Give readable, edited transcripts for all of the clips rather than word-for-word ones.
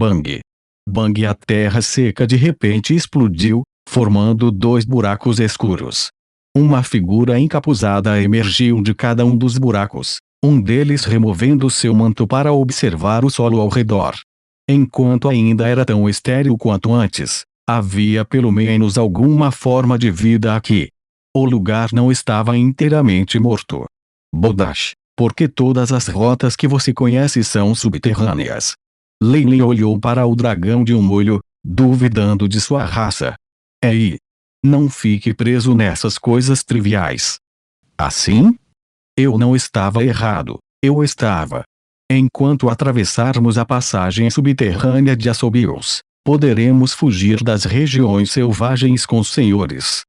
bang. Bang, a terra seca de repente explodiu, formando 2 buracos escuros. Uma figura encapuzada emergiu de cada um dos buracos, um deles removendo seu manto para observar o solo ao redor. Enquanto ainda era tão estéril quanto antes, havia pelo menos alguma forma de vida aqui. O lugar não estava inteiramente morto. Bodash, porque todas as rotas que você conhece são subterrâneas. Lei Lin olhou para o dragão de um olho, duvidando de sua raça. Ei! Não fique preso nessas coisas triviais. Assim? Eu não estava errado, eu estava. Enquanto atravessarmos a passagem subterrânea de assobios, poderemos fugir das regiões selvagens com os senhores.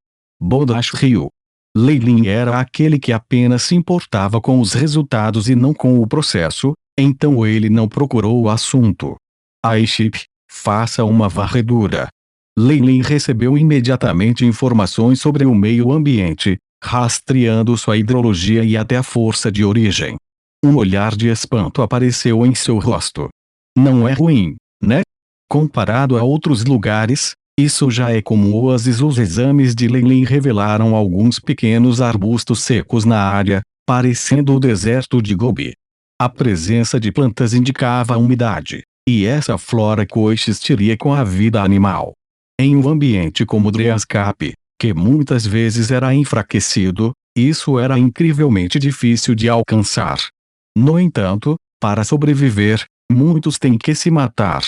Bodash riu. Lei Lin era aquele que apenas se importava com os resultados e não com o processo, então ele não procurou o assunto. Aiship, faça uma varredura. Lei Lin recebeu imediatamente informações sobre o meio ambiente, rastreando sua hidrologia e até a força de origem. Um olhar de espanto apareceu em seu rosto. Não é ruim, né? Comparado a outros lugares, isso já é como oásis. Os exames de Lei Lin revelaram alguns pequenos arbustos secos na área, parecendo o deserto de Gobi. A presença de plantas indicava a umidade, e essa flora coexistiria com a vida animal. Em um ambiente como Dreascape, que muitas vezes era enfraquecido, isso era incrivelmente difícil de alcançar. No entanto, para sobreviver, muitos têm que se matar.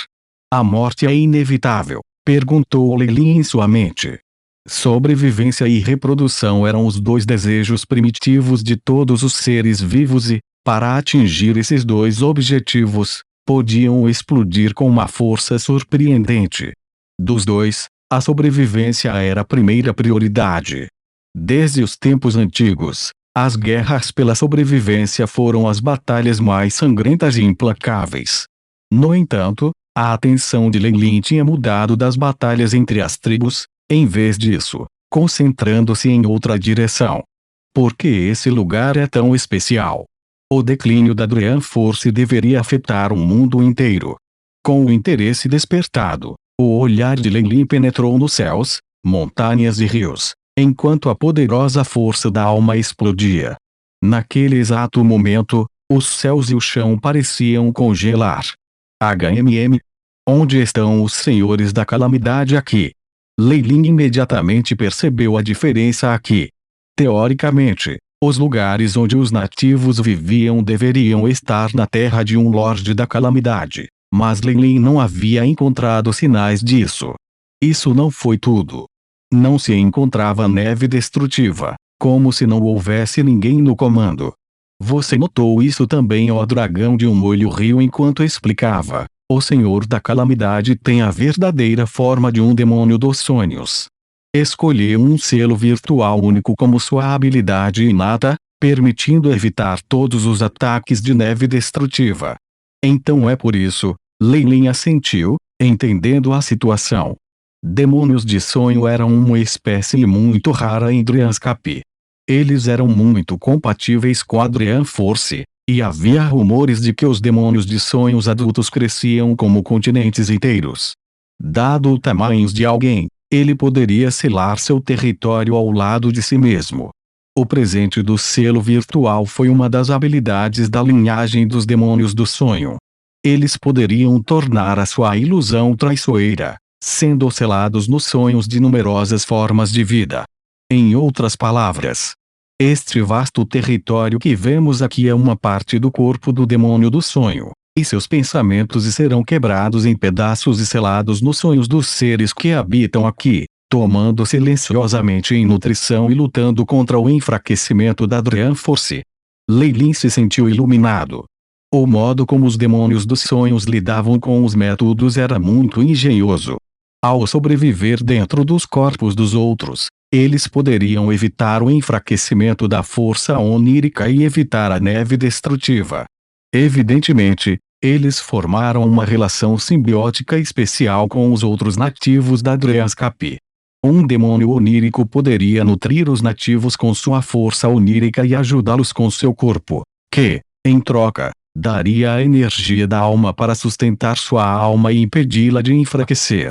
A morte é inevitável, perguntou Lei Lin em sua mente. Sobrevivência e reprodução eram os 2 desejos primitivos de todos os seres vivos e, para atingir esses 2 objetivos, podiam explodir com uma força surpreendente. Dos 2, a sobrevivência era a primeira prioridade. Desde os tempos antigos, as guerras pela sobrevivência foram as batalhas mais sangrentas e implacáveis. No entanto, a atenção de Lei Lin tinha mudado das batalhas entre as tribos, em vez disso, concentrando-se em outra direção. Por que esse lugar é tão especial? O declínio da Dream Force deveria afetar o mundo inteiro. Com o interesse despertado, o olhar de Lei Lin penetrou nos céus, montanhas e rios, enquanto a poderosa força da alma explodia. Naquele exato momento, os céus e o chão pareciam congelar. Onde estão os senhores da calamidade aqui? Lei Lin imediatamente percebeu a diferença aqui. Teoricamente, os lugares onde os nativos viviam deveriam estar na terra de um Lorde da Calamidade. Mas Lei Lin não havia encontrado sinais disso. Isso não foi tudo. Não se encontrava neve destrutiva, como se não houvesse ninguém no comando. Você notou isso também? O dragão de um olho riu enquanto explicava. O Senhor da Calamidade tem a verdadeira forma de um demônio dos sonhos. Escolheu um selo virtual único como sua habilidade inata, permitindo evitar todos os ataques de neve destrutiva. Então é por isso, Lei Lin assentiu, entendendo a situação. Demônios de sonho eram uma espécie muito rara em Dreamscape. Eles eram muito compatíveis com a Dream Force, e havia rumores de que os demônios de sonhos adultos cresciam como continentes inteiros. Dado o tamanho de alguém, ele poderia selar seu território ao lado de si mesmo. O presente do selo virtual foi uma das habilidades da linhagem dos demônios do sonho. Eles poderiam tornar a sua ilusão traiçoeira, sendo selados nos sonhos de numerosas formas de vida. Em outras palavras, este vasto território que vemos aqui é uma parte do corpo do demônio do sonho, e seus pensamentos serão quebrados em pedaços e selados nos sonhos dos seres que habitam aqui, tomando silenciosamente em nutrição e lutando contra o enfraquecimento da Dream Force. Lei Lin se sentiu iluminado. O modo como os demônios dos sonhos lidavam com os métodos era muito engenhoso. Ao sobreviver dentro dos corpos dos outros, eles poderiam evitar o enfraquecimento da força onírica e evitar a neve destrutiva. Evidentemente, eles formaram uma relação simbiótica especial com os outros nativos da Dreamscape. Um demônio onírico poderia nutrir os nativos com sua força onírica e ajudá-los com seu corpo, que, em troca, daria a energia da alma para sustentar sua alma e impedi-la de enfraquecer.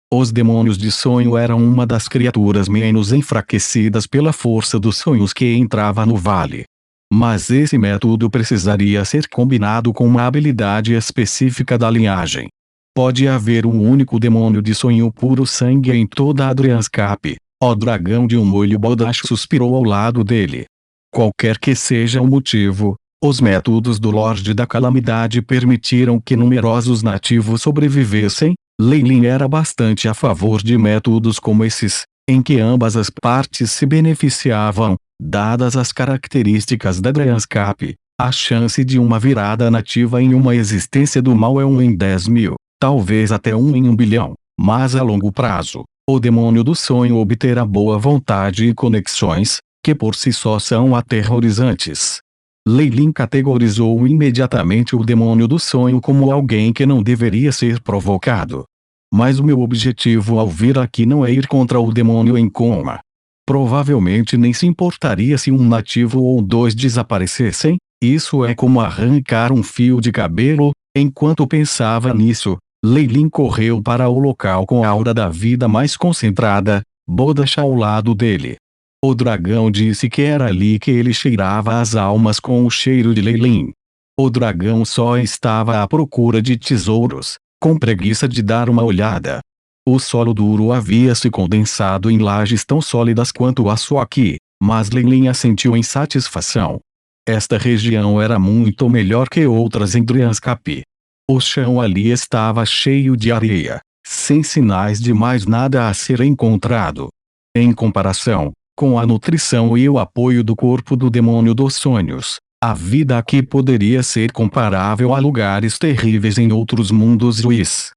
Os demônios de sonho eram uma das criaturas menos enfraquecidas pela força dos sonhos que entrava no vale. Mas esse método precisaria ser combinado com uma habilidade específica da linhagem. Pode haver um único demônio de sonho puro sangue em toda a Dryanscap. O dragão de um olho Bodash suspirou ao lado dele. Qualquer que seja o motivo, os métodos do Lorde da Calamidade permitiram que numerosos nativos sobrevivessem. Lei Lin era bastante a favor de métodos como esses, em que ambas as partes se beneficiavam, dadas as características da Dryanscap. A chance de uma virada nativa em uma existência do mal é 1 em 10.000, talvez até 1 em 1 bilhão, mas a longo prazo, o demônio do sonho obterá boa vontade e conexões, que por si só são aterrorizantes. Lei Lin categorizou imediatamente o demônio do sonho como alguém que não deveria ser provocado. Mas o meu objetivo ao vir aqui não é ir contra o demônio em coma. Provavelmente nem se importaria se um nativo ou dois desaparecessem. Isso é como arrancar um fio de cabelo. Enquanto pensava nisso, Lei Lin correu para o local com a aura da vida mais concentrada, Bodash ao lado dele. O dragão disse que era ali que ele cheirava as almas com o cheiro de Lei Lin. O dragão só estava à procura de tesouros, com preguiça de dar uma olhada. O solo duro havia se condensado em lajes tão sólidas quanto o aço aqui, mas Lei Lin assentiu em satisfação. Esta região era muito melhor que outras em Dryanscap. O chão ali estava cheio de areia, sem sinais de mais nada a ser encontrado. Em comparação, com a nutrição e o apoio do corpo do demônio dos sonhos, a vida aqui poderia ser comparável a lugares terríveis em outros mundos Zuis.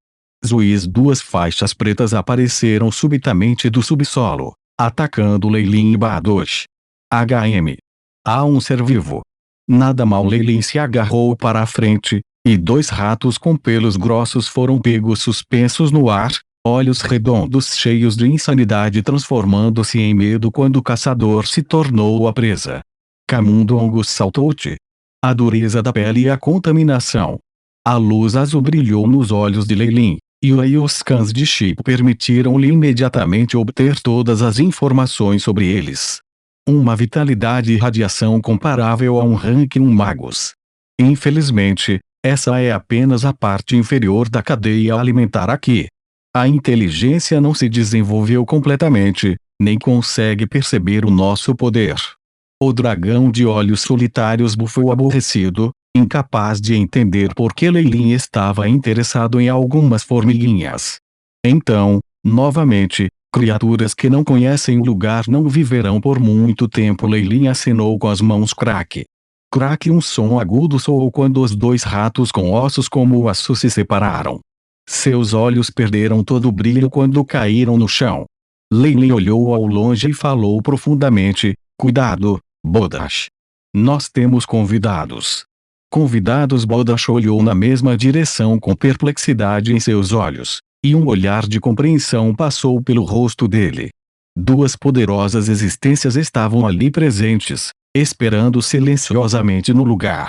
Duas faixas pretas apareceram subitamente do subsolo, atacando Lei Lin e Badosh. HM. Há um ser vivo. Nada mal. Lei Lin se agarrou para a frente, e dois ratos com pelos grossos foram pegos suspensos no ar, olhos redondos cheios de insanidade transformando-se em medo quando o caçador se tornou a presa. Camundongo saltou-te. A dureza da pele e a contaminação. A luz azul brilhou nos olhos de Lei Lin, e os cães de Chip permitiram-lhe imediatamente obter todas as informações sobre eles. Uma vitalidade e radiação comparável a um ranking magos. Infelizmente, essa é apenas a parte inferior da cadeia alimentar aqui. A inteligência não se desenvolveu completamente, nem consegue perceber o nosso poder. O dragão de olhos solitários bufou aborrecido, incapaz de entender por que Lei Lin estava interessado em algumas formiguinhas. Então, novamente, criaturas que não conhecem o lugar não viverão por muito tempo. Lei Lin acenou com as mãos. Crack. Crack. Um som agudo soou quando os dois ratos com ossos como o aço se separaram. Seus olhos perderam todo o brilho quando caíram no chão. Lei Lin olhou ao longe e falou profundamente: cuidado, Bodash. Nós temos convidados. Convidados. Bodash olhou na mesma direção com perplexidade em seus olhos, e um olhar de compreensão passou pelo rosto dele. Duas poderosas existências estavam ali presentes, esperando silenciosamente no lugar.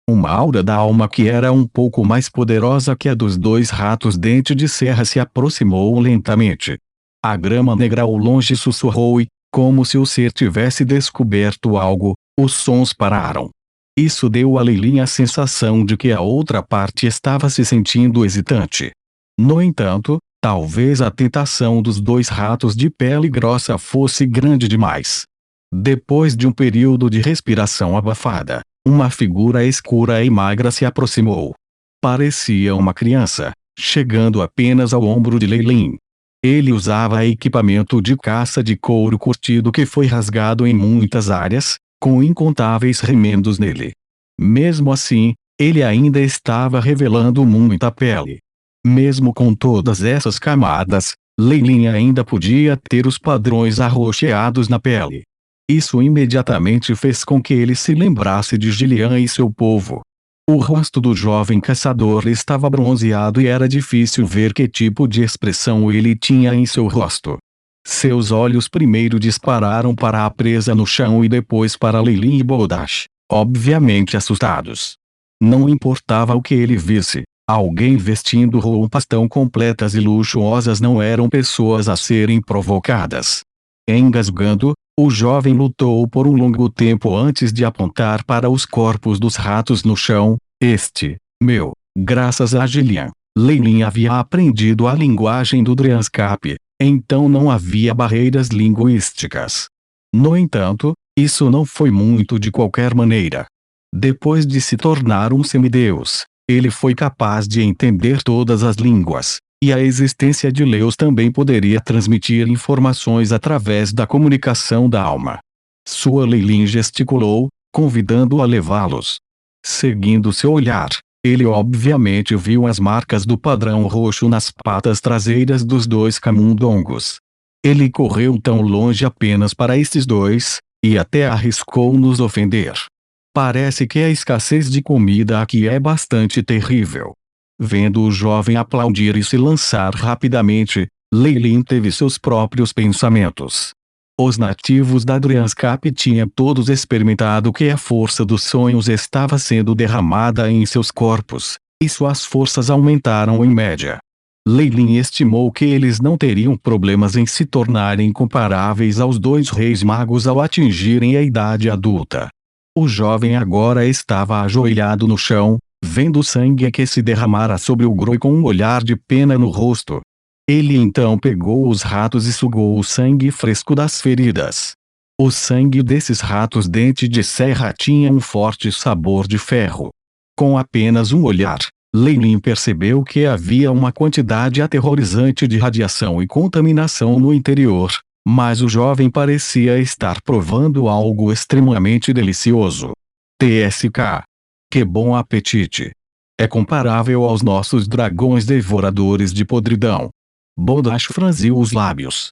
Uma aura da alma que era um pouco mais poderosa que a dos dois ratos dente de serra se aproximou lentamente. A grama negra ao longe sussurrou e, como se o ser tivesse descoberto algo, os sons pararam. Isso deu a Lei Lin a sensação de que a outra parte estava se sentindo hesitante. No entanto, talvez a tentação dos dois ratos de pele grossa fosse grande demais. Depois de um período de respiração abafada, uma figura escura e magra se aproximou. Parecia uma criança, chegando apenas ao ombro de Lei Lin. Ele usava equipamento de caça de couro curtido que foi rasgado em muitas áreas, com incontáveis remendos nele. Mesmo assim, ele ainda estava revelando muita pele. Mesmo com todas essas camadas, Lei Lin ainda podia ter os padrões arroxeados na pele. Isso imediatamente fez com que ele se lembrasse de Gillian e seu povo. O rosto do jovem caçador estava bronzeado e era difícil ver que tipo de expressão ele tinha em seu rosto. Seus olhos primeiro dispararam para a presa no chão e depois para Lei Lin e Bodash, obviamente assustados. Não importava o que ele visse, alguém vestindo roupas tão completas e luxuosas não eram pessoas a serem provocadas. Engasgando, o jovem lutou por um longo tempo antes de apontar para os corpos dos ratos no chão. Graças a Gillian, Leilin havia aprendido a linguagem do Dryanscap, então não havia barreiras linguísticas. No entanto, isso não foi muito de qualquer maneira. Depois de se tornar um semideus, ele foi capaz de entender todas as línguas, e a existência de Leos também poderia transmitir informações através da comunicação da alma. Sua Leilin gesticulou, convidando-o a levá-los. Seguindo seu olhar, ele obviamente viu as marcas do padrão roxo nas patas traseiras dos dois camundongos. Ele correu tão longe apenas para estes dois, e até arriscou nos ofender. Parece que a escassez de comida aqui é bastante terrível. Vendo o jovem aplaudir e se lançar rapidamente, Leilin teve seus próprios pensamentos. Os nativos da Dryanscap tinham todos experimentado que a força dos sonhos estava sendo derramada em seus corpos, e suas forças aumentaram em média. Leilin estimou que eles não teriam problemas em se tornarem comparáveis aos dois reis magos ao atingirem a idade adulta. O jovem agora estava ajoelhado no chão, vendo o sangue que se derramara sobre o Groi com um olhar de pena no rosto. Ele então pegou os ratos e sugou o sangue fresco das feridas. O sangue desses ratos dente de serra tinha um forte sabor de ferro. Com apenas um olhar, Leilin percebeu que havia uma quantidade aterrorizante de radiação e contaminação no interior, mas o jovem parecia estar provando algo extremamente delicioso. TSK. Que bom apetite! É comparável aos nossos dragões devoradores de podridão. Bodash franziu os lábios.